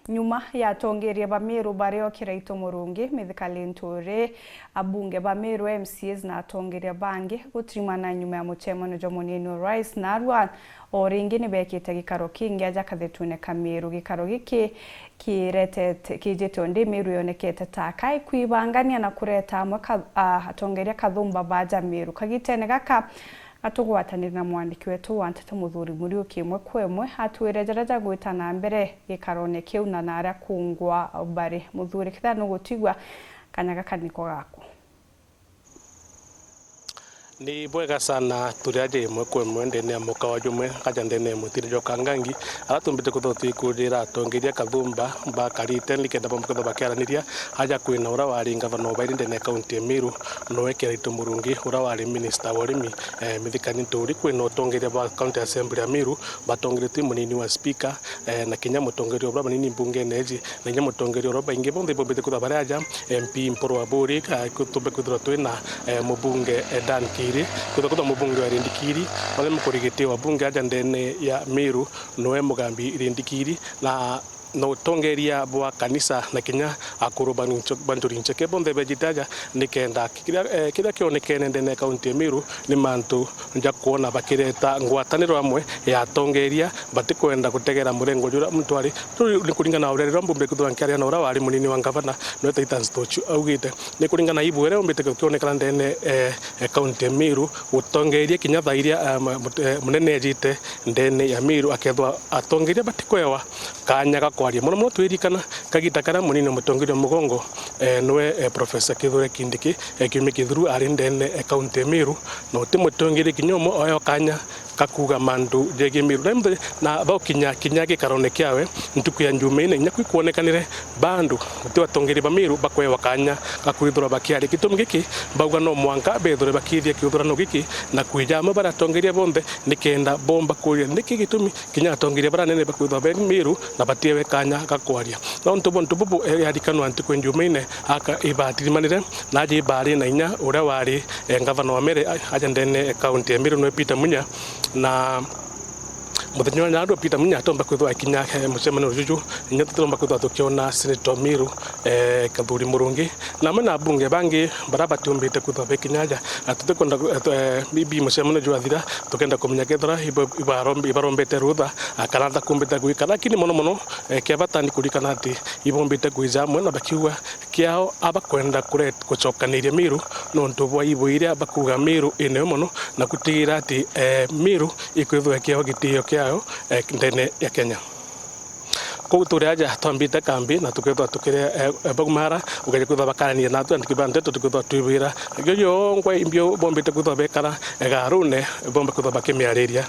Nyuma ya tongeria ba Meru bareo kiraito murungi mithikali nturi abunge ba Meru MCAs na tongeria bangi gutirimana nyuma ya mutemano jo munini wa Rice na Arua oringi ni bekite gikaro kingi aja kathetune Kameru gikaro giki kirete kijito ndi Meru yonekete takai kuibangania na kureta amwe atongeria kathumba baja Meru kagitene gaka atugwatanira na mwandiki wetu wa Ntete Muthuri Muriuki imwe kwemwe atwirejereja gwitana mbere gikarone kiu na nara kungwa bari Muthuri kithano gutigwa kanyaga kaniko gako ni bwega sana turiaje imwe kwemwe ndene amuka wa jumwe kaja ndene mutirijo kangangi aratumbite kuthoti kurira tongeria kathumba ba karite likenda pamukatho bakiaraniria haja kwina ura wari ngavana ba ndene county Meru noekera itumurungi ura wari minister warimi mithikani nturi kwina tongeria ba county assembly ya Meru batongeria timunini wa speaker na kinya mutongeria ura manini bunge neji na nya mutongeria ura bainge bonde bombite kutharaja MP Mporo Aburi kutumbe kuthira twina mubunge Dan kutoka mubunge wa Rindikiri wale mkurigete wa bunge aja ndene ya Meru noe mugambi Rindikiri na no tongeria bwa kanisa na kinya akuru banturinche ke bonde bejitaja nikenda kida kionekene ndene county Meru ni mantu nja kuona bakireta ngwataniro amwe ya tongeria batikwenda gutegera murengo jura mtwari ni kuringana na urere mbumbe kuthwankaria na ura wari munini wa gavana no Titan Stochu augite ni kuringana ibwere mbite kionekana ndene county Meru utongeria kinya thairia munene jite ndene ya Meru akethwa atongeria batikwewa kanyaga kwaria muno twirikana kagita kana munini mutongeria mugongo noe Professor Kithure Kindiki kimikithuru ari ndene county Meru no timutongeria kinyomo oyo kanya kakuga mandu jege Meru na bakinya kinyage karone kiawe ntuku ya njumeine nyakwi kuonekanire bandu tiwatongeria ba Meru bakwewa kanya kakuithura bakiari kitumgiki bauga no mwanka bethure bakithia kiuthurano giki na kwijama baratongeria bonde nikenda bomba kuria niki gitumi kinya tongeria baranene bakuithura ba Meru na batiewe kanya gakwaria no ntubu yarikano antuku njumeine aka ibatirimanire na je bari na inya ura wari ngavana wa Meru aja ndene county ya Meru no Peter Munya na muthenya na ndo Peter Munya atomba kwithwa ikinya mucemano juju nya tutomba kwithwa tukiona Senator Meru Kathuri Murungi na mena bunge bangi baraba tumbite kwithwa bekinyaja atutekonda bibi mucemano ju athira tukenda kumenya kethora ibarombete rutha akaranda kumbita gwika lakini mono kiabatani kurikana ati ibombite gwiza mwe na bakiwa kiao abakwenda kucokaniria Meru no ntubwa ibuire abakuga Meru ene mono na kutigira ati Meru ikwithwa kiao gitio kiao ndene ya Kenya kuturiaja twambite kambi na tukethwa tukire bagumara ugaje kwithwa bakarania na tu ndikibande tukethwa twibira yo ngwa imbio bombite kwithwa bekara garune bombe kwithwa bakimiariria